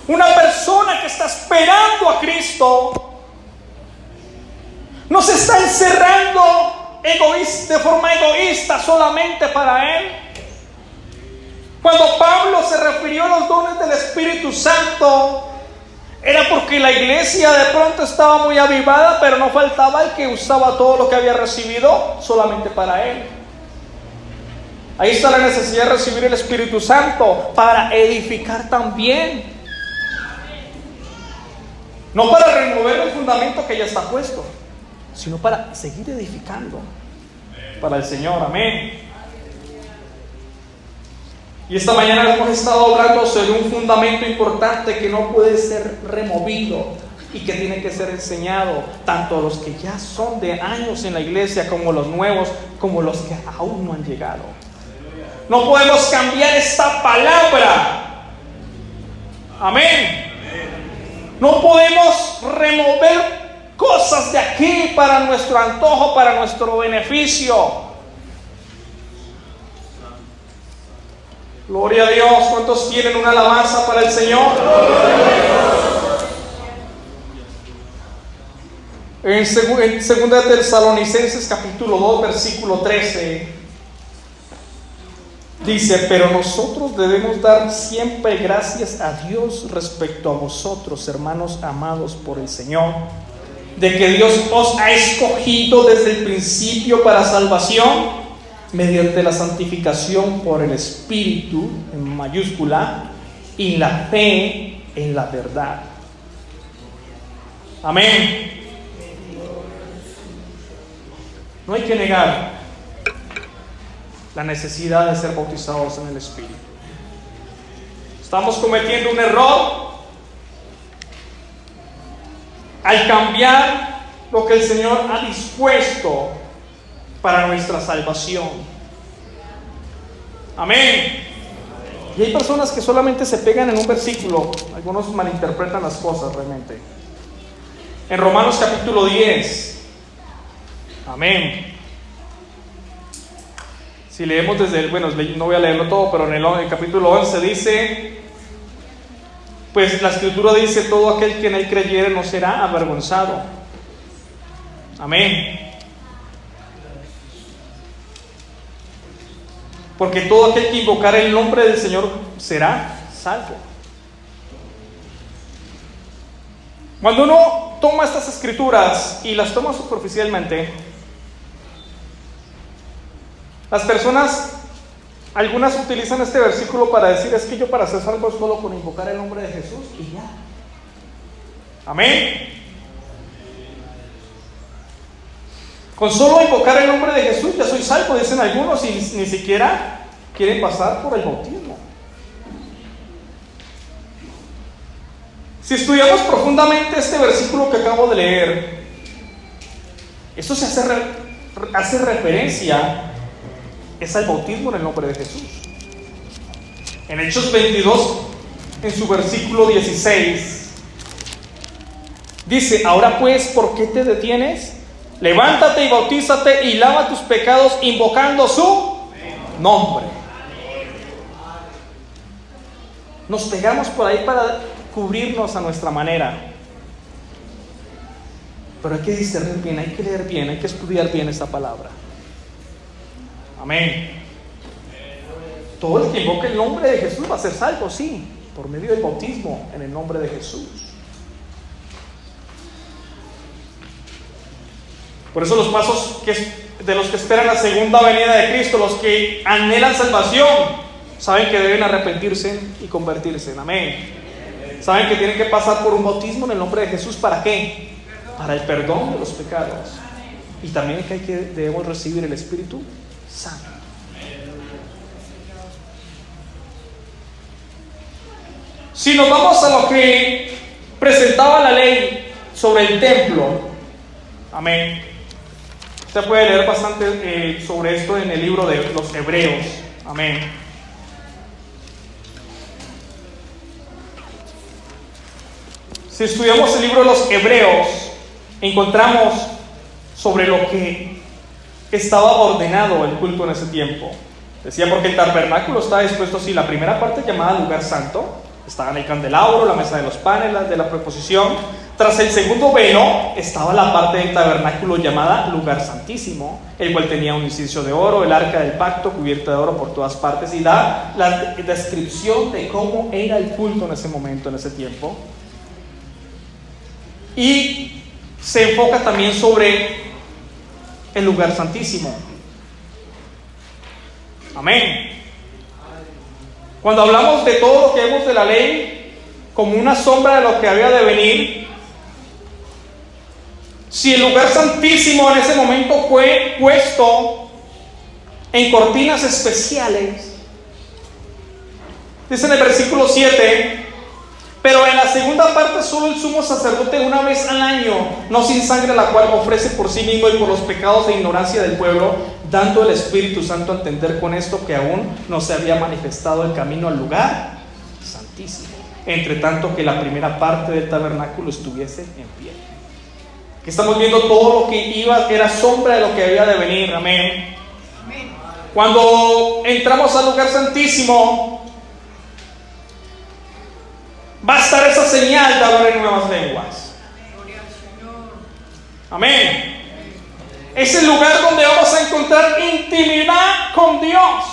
Una persona que está esperando a Cristo no se está encerrando de forma egoísta solamente para Él. Cuando Pablo se refirió a los dones del Espíritu Santo, era porque la iglesia de pronto estaba muy avivada, pero no faltaba el que usaba todo lo que había recibido solamente para él. Ahí está la necesidad de recibir el Espíritu Santo para edificar también, no para remover el fundamento que ya está puesto, sino para seguir edificando. para el Señor. Amén. Y esta mañana hemos estado hablando sobre un fundamento importante que no puede ser removido y que tiene que ser enseñado tanto a los que ya son de años en la iglesia como los nuevos, como los que aún no han llegado. No podemos cambiar esta palabra. Amén. No podemos remover cosas de aquí para nuestro antojo, para nuestro beneficio. Gloria a Dios. ¿Cuántos quieren una alabanza para el Señor? En 2 Tesalonicenses capítulo 2 versículo 13 dice: pero nosotros debemos dar siempre gracias a Dios respecto a vosotros, hermanos amados por el Señor, de que Dios os ha escogido desde el principio para salvación, mediante la santificación por el Espíritu, en mayúscula, y la fe en la verdad. Amén. No hay que negar la necesidad de ser bautizados en el Espíritu. Estamos cometiendo un error al cambiar lo que el Señor ha dispuesto para nuestra salvación. Amén. Y hay personas que solamente se pegan en un versículo. Algunos malinterpretan las cosas realmente. En Romanos capítulo 10. Amén. Si leemos desde no voy a leerlo todo, pero en el capítulo 11 dice: pues la Escritura dice: todo aquel que en él creyere no será avergonzado. Amén. Porque todo aquel que invocare el nombre del Señor será salvo. Cuando uno toma estas escrituras y las toma superficialmente, las personas, algunas utilizan este versículo para decir: es que yo para ser salvo solo con invocar el nombre de Jesús y ya. Amén. Con solo invocar el nombre de Jesús ya soy salvo, dicen algunos, y ni siquiera quieren pasar por el bautismo. Si estudiamos profundamente este versículo que acabo de leer, esto se hace referencia es al bautismo en el nombre de Jesús. En Hechos 22, en su versículo 16, dice: ahora pues, ¿por qué te detienes? Levántate y bautízate y lava tus pecados invocando su nombre. Nos pegamos por ahí para cubrirnos a nuestra manera, pero hay que discernir bien, hay que leer bien, hay que estudiar bien esta palabra. Amén. Todo el que invoque el nombre de Jesús va a ser salvo, sí, por medio del bautismo en el nombre de Jesús. Por eso los pasos de los que esperan la segunda venida de Cristo, los que anhelan salvación, saben que deben arrepentirse y convertirse. Amén. Saben que tienen que pasar por un bautismo en el nombre de Jesús. ¿Para qué? Para el perdón de los pecados. Y también que debemos recibir el Espíritu Santo. Si nos vamos a lo que presentaba la ley sobre el templo, amén. Usted puede leer bastante sobre esto en el libro de los Hebreos, amén. Si estudiamos el libro de los Hebreos, encontramos sobre lo que estaba ordenado el culto en ese tiempo. Decía, porque el tabernáculo estaba dispuesto así: la primera parte llamada lugar santo, estaba en el candelabro, la mesa de los panes, la de la proposición. Tras el segundo velo estaba la parte del tabernáculo llamada lugar santísimo, el cual tenía un incienso de oro, el arca del pacto cubierta de oro por todas partes, y da la descripción de cómo era el culto en ese momento, en ese tiempo. Y se enfoca también sobre el lugar santísimo. Amén. Cuando hablamos de todo lo que vemos de la ley como una sombra de lo que había de venir, si el lugar santísimo en ese momento fue puesto en cortinas especiales. Dice en el versículo 7: pero en la segunda parte solo el sumo sacerdote una vez al año, no sin sangre, la cual ofrece por sí mismo y por los pecados e ignorancia del pueblo, dando el Espíritu Santo a entender con esto que aún no se había manifestado el camino al lugar santísimo, entre tanto que la primera parte del tabernáculo estuviese en pie. Que estamos viendo todo lo que iba, era sombra de lo que había de venir. Amén. Cuando entramos al lugar santísimo, va a estar esa señal de hablar en nuevas lenguas. Amén. Es el lugar donde vamos a encontrar intimidad con Dios.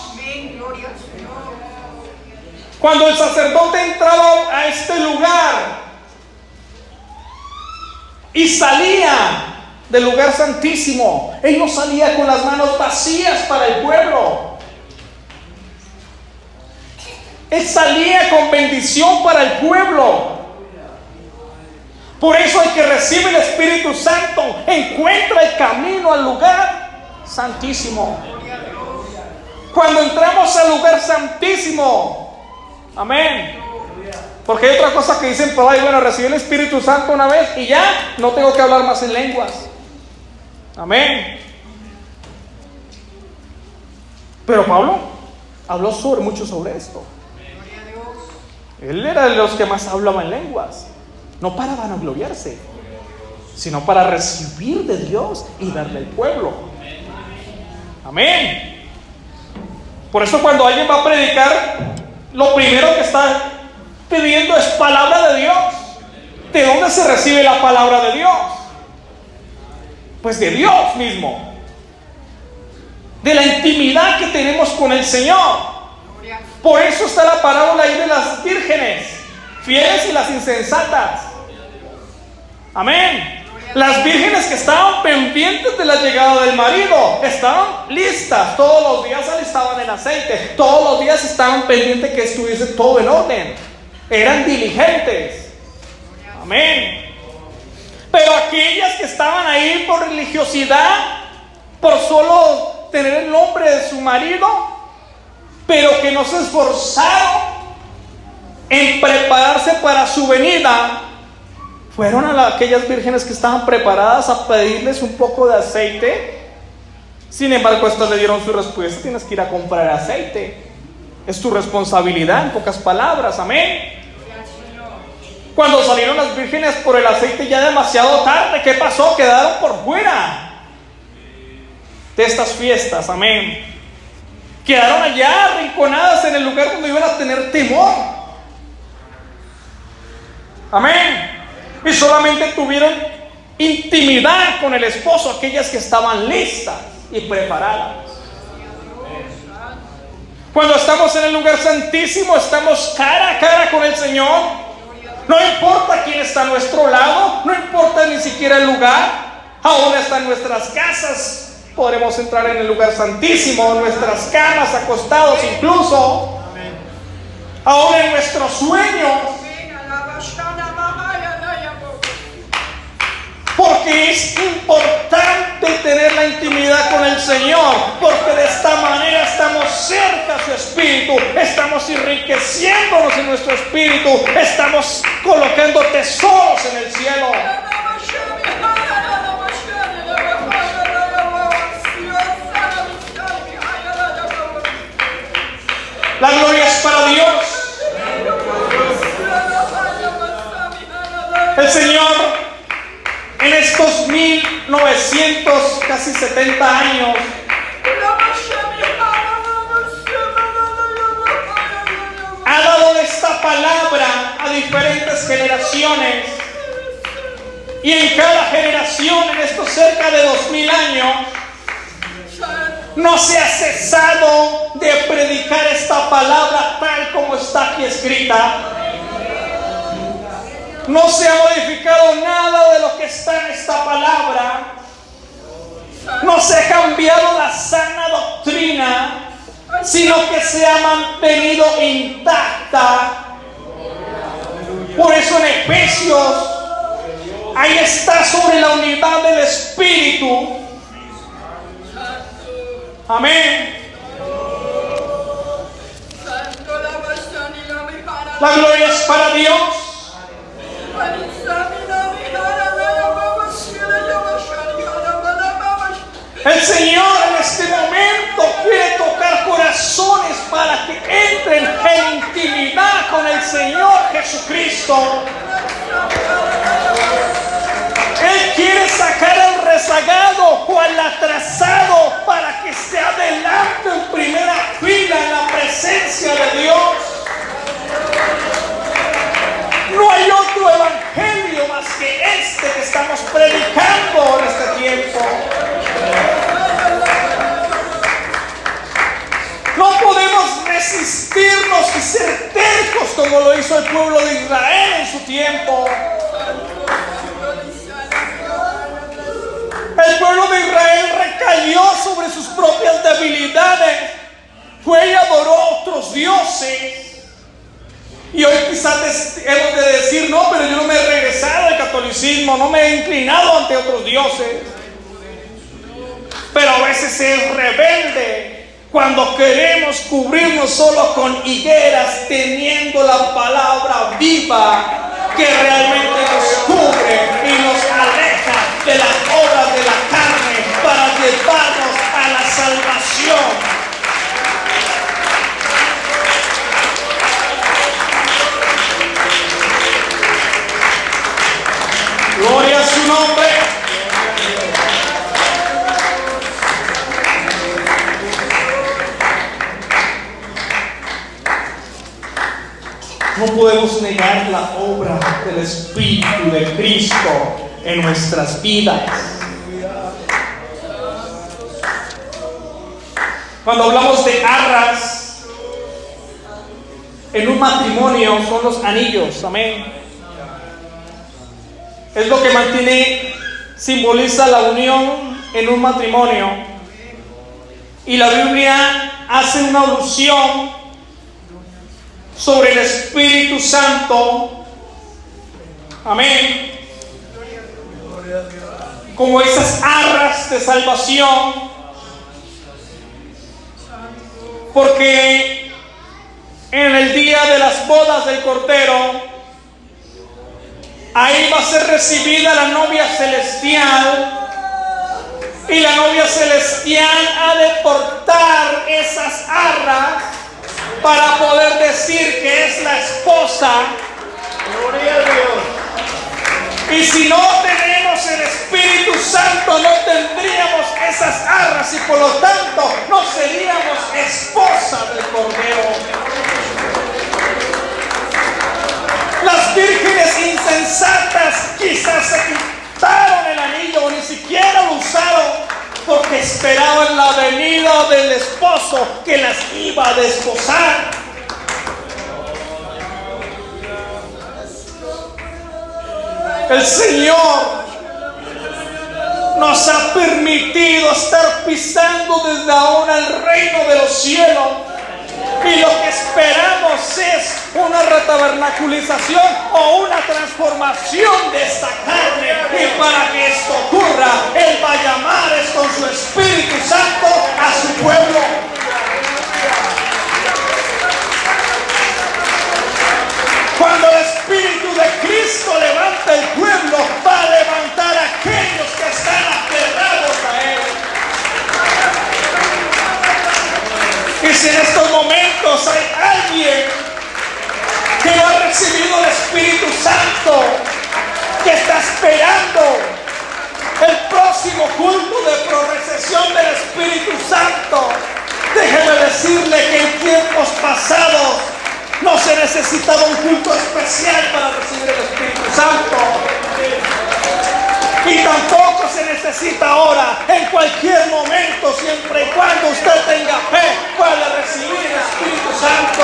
Cuando el sacerdote entraba a este lugar y salía del lugar santísimo, él no salía con las manos vacías para el pueblo. Él salía con bendición para el pueblo. Por eso el que recibe el Espíritu Santo encuentra el camino al lugar santísimo. Cuando entramos al lugar santísimo, amén. Porque hay otra cosa que dicen por ahí: bueno, recibí el Espíritu Santo una vez y ya no tengo que hablar más en lenguas. Amén. Pero Pablo habló mucho sobre esto. Él era de los que más hablaba en lenguas, no para vanagloriarse, sino para recibir de Dios y darle al pueblo. Amén. Por eso cuando alguien va a predicar, lo primero que está pidiendo es palabra de Dios. ¿De dónde se recibe la palabra de Dios? Pues de Dios mismo, de la intimidad que tenemos con el Señor. Por eso está la parábola ahí de las vírgenes fieles y las insensatas. Amén. Las vírgenes que estaban pendientes de la llegada del marido, estaban listas, todos los días alistaban el aceite, todos los días estaban pendientes que estuviese todo en orden, eran diligentes. Amén. Pero aquellas que estaban ahí por religiosidad, por solo tener el nombre de su marido, pero que no se esforzaron en prepararse para su venida, fueron a aquellas vírgenes que estaban preparadas a pedirles un poco de aceite. Sin embargo, estas le dieron su respuesta: tienes que ir a comprar aceite, es tu responsabilidad, en pocas palabras. Amén. Cuando salieron las vírgenes por el aceite ya demasiado tarde, ¿qué pasó? Quedaron por fuera de estas fiestas. Amén. Quedaron allá arrinconadas en el lugar donde iban a tener temor. Amén. Y solamente tuvieron intimidad con el esposo aquellas que estaban listas y preparadas. Cuando estamos en el lugar santísimo, estamos cara a cara con el Señor. No importa quién está a nuestro lado, no importa ni siquiera el lugar, aún hasta en nuestras casas podremos entrar en el lugar santísimo, en nuestras camas, acostados incluso, aún en nuestros sueños, porque es importante tener la intimidad con el Señor, porque de esta manera estamos cerca a su Espíritu, estamos enriqueciéndonos en nuestro espíritu, estamos colocando tesoros en el cielo. La gloria es para Dios. El Señor en estos 1900, casi 70 años, ha dado esta palabra a diferentes generaciones, y en cada generación, en estos cerca de 2000 años, no se ha cesado de predicar esta palabra tal como está aquí escrita. No se ha modificado nada de lo que está en esta palabra. No se ha cambiado la sana doctrina, sino que se ha mantenido intacta. Por eso en Efesios, ahí está sobre la unidad del Espíritu. Amén. La gloria es para Dios. El Señor en este momento quiere tocar corazones para que entren en intimidad con el Señor Jesucristo. Él quiere sacar al rezagado o al atrasado para que esté adelante en primera fila en la presencia de Dios. No hay otro evangelio más que este que estamos predicando en este tiempo. No podemos resistirnos y ser tercos como lo hizo el pueblo de Israel en su tiempo. El pueblo de Israel recayó sobre sus propias debilidades. Fue y adoró a otros dioses. Y hoy quizás hemos de decir, no, pero yo no me he regresado al catolicismo, no me he inclinado ante otros dioses. Pero a veces es rebelde cuando queremos cubrirnos solo con higueras, teniendo la palabra viva que realmente nos cubre y nos aleja de las obras de la carne para llevarnos a la salvación. Gloria a su nombre. No podemos negar la obra del Espíritu de Cristo en nuestras vidas. Cuando hablamos de arras en un matrimonio, son los anillos, amén. Es lo que mantiene, simboliza la unión en un matrimonio. Y la Biblia hace una alusión sobre el Espíritu Santo, amén, como esas arras de salvación, porque en el día de las bodas del Cordero, ahí va a ser recibida la novia celestial, y la novia celestial ha de portar esas arras para poder decir que es la esposa. Gloria a Dios. Y si no tenemos el Espíritu Santo, no tendríamos esas arras y por lo tanto no seríamos esposa del Cordero. Las vírgenes insensatas quizás se quitaron el anillo o ni siquiera lo usaron porque esperaban la venida del esposo que las iba a desposar. El Señor nos ha permitido estar pisando desde ahora el reino de los cielos. Y lo que esperamos es una retabernaculización o una transformación de esta carne. Y para que esto ocurra, Él va a llamar con su Espíritu Santo a su pueblo. Cuando el Espíritu de Cristo levanta el pueblo, va a levantar a aquellos que están aferrados a Él. Y si en estos momentos hay alguien que no ha recibido el Espíritu Santo, que está esperando el próximo culto de procesión del Espíritu Santo, déjeme decirle que en tiempos pasados no se necesitaba un culto especial para recibir el Espíritu Santo. Y tampoco se necesita ahora, en cualquier momento, siempre y cuando usted tenga fe para recibir el Espíritu Santo.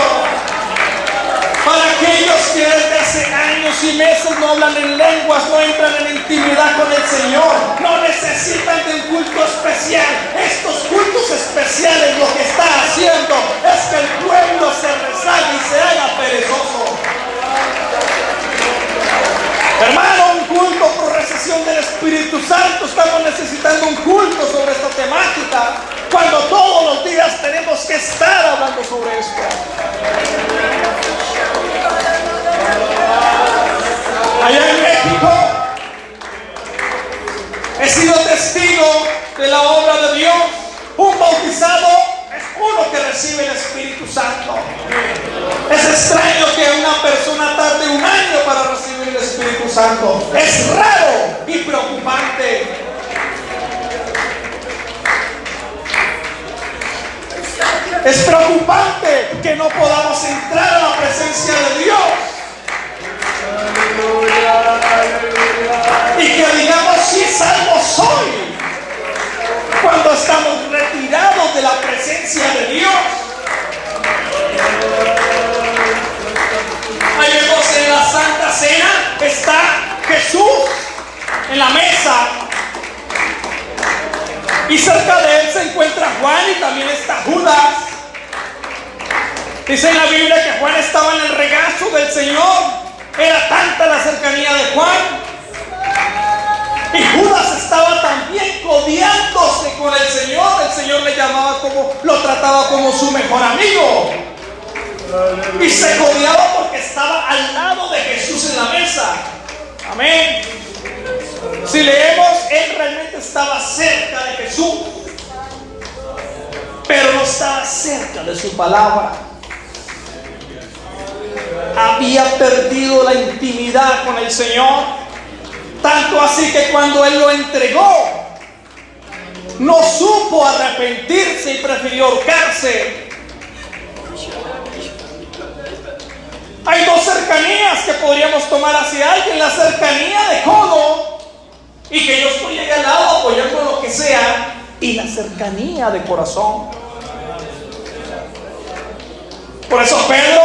Para aquellos que desde hace años y meses no hablan en lenguas, no entran en intimidad con el Señor, no necesitan de un culto especial. Estos cultos especiales lo que está haciendo es que el pueblo se rezague y se haga perezoso. Hermano, un culto por recesión del Espíritu Santo. Estamos necesitando un culto sobre esta temática, cuando todos los días tenemos que estar hablando sobre esto. Allá en México he sido testigo de la obra de Dios. Un bautizado es uno que recibe el Espíritu Santo. Es extraño que una persona tarde un año para recibir el Espíritu Santo. Es raro y preocupante. Es preocupante que no podamos entrar a la presencia de Dios. Y que digamos, sí, salvo soy, cuando estamos retirados de la presencia de Dios. Ahí vemos en la Santa Cena está Jesús en la mesa, y cerca de él se encuentra Juan y también está Judas. Dice en la Biblia que Juan estaba en el regazo del Señor. Era tanta la cercanía de Juan. Y Judas estaba también codeándose con el Señor. El Señor le llamaba lo trataba como su mejor amigo. Y se codeaba porque estaba al lado de Jesús en la mesa. Amén. Si leemos, él realmente estaba cerca de Jesús, pero no estaba cerca de su palabra. Había perdido la intimidad con el Señor, tanto así que cuando él lo entregó, no supo arrepentirse y prefirió ahorcarse. Hay dos cercanías que podríamos tomar hacia alguien: la cercanía de codo, y que yo estoy ahí al lado apoyando lo que sea, y la cercanía de corazón. Por eso Pedro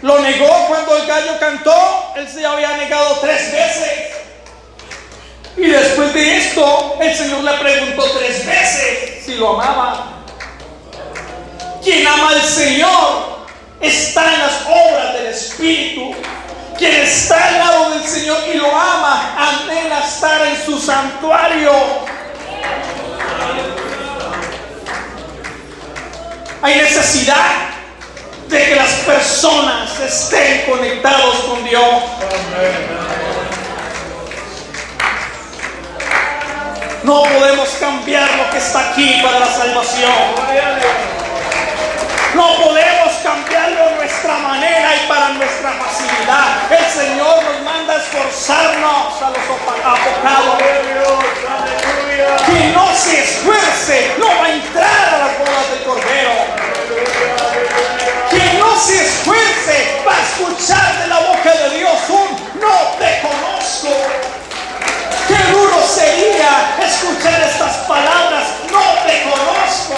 lo negó cuando el gallo cantó. Él se había negado 3 veces. Y después de esto, el Señor le preguntó 3 veces si lo amaba. Quien ama al Señor está en las obras del Espíritu. Quien está al lado del Señor y lo ama, anhela estar en su santuario. Hay necesidad de que las personas estén conectados con Dios. No podemos cambiar lo que está aquí para la salvación. No podemos cambiarlo a nuestra manera y para nuestra facilidad. El Señor nos manda a esforzarnos a los apocados. Quien no se esfuerce no va a entrar a las bodas del Cordero. Quien no se esfuerce va a escuchar de la boca de Dios un no te conozco. Qué duro sería escuchar estas palabras: no te conozco.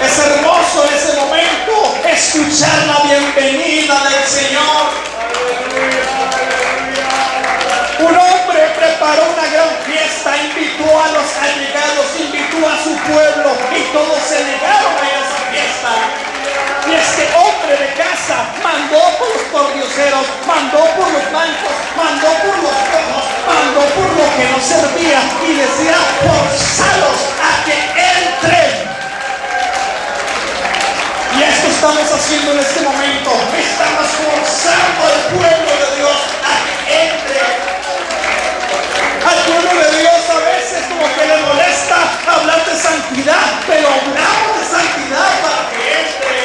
Es hermoso en ese momento escuchar la bienvenida del Señor. Un hombre preparó una gran fiesta, invitó a los allegados, invitó a su pueblo, y todos se negaron a ir a esa fiesta. Y este hombre de casa mandó por los pordioseros, mandó por los bancos, mandó por los cojos, mandó por lo que no servía, y decía: forzados a que entren. Y esto estamos haciendo en este momento. Estamos forzando al pueblo de Dios a que entre. Al pueblo de Dios a veces como que le molesta hablar de santidad, pero hablamos de santidad para que entre.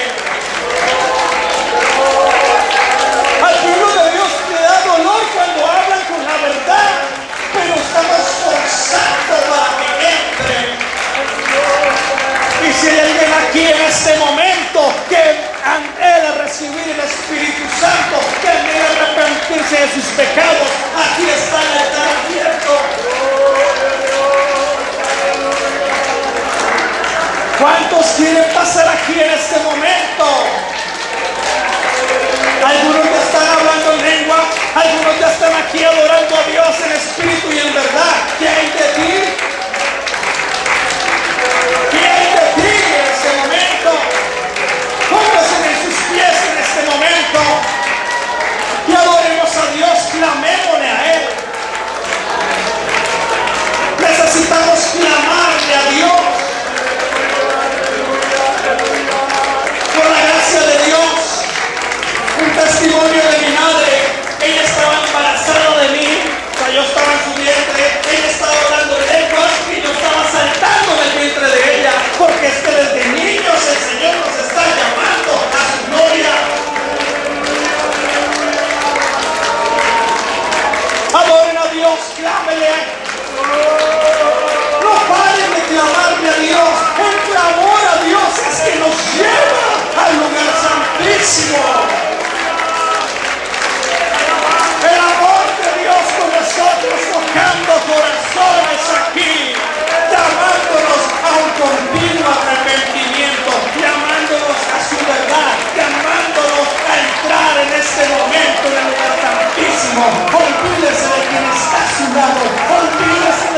Al pueblo de Dios le da dolor cuando hablan con la verdad, pero estamos forzando para que entre. Y si hay alguien aquí en este momento que anhela recibir el Espíritu Santo, que anhela arrepentirse de sus pecados, aquí está el altar abierto. ¿Cuántos quieren pasar aquí en este momento? Algunos ya están hablando en lengua, algunos ya están aquí adorando a Dios en espíritu y en verdad. ¿Qué hay de ti? ¿Qué hay de ti en este momento? Pónganse en sus pies en este momento y adoremos a Dios, clamémosle a Él. prójimo, olvídese de quien está a su lado, olvídese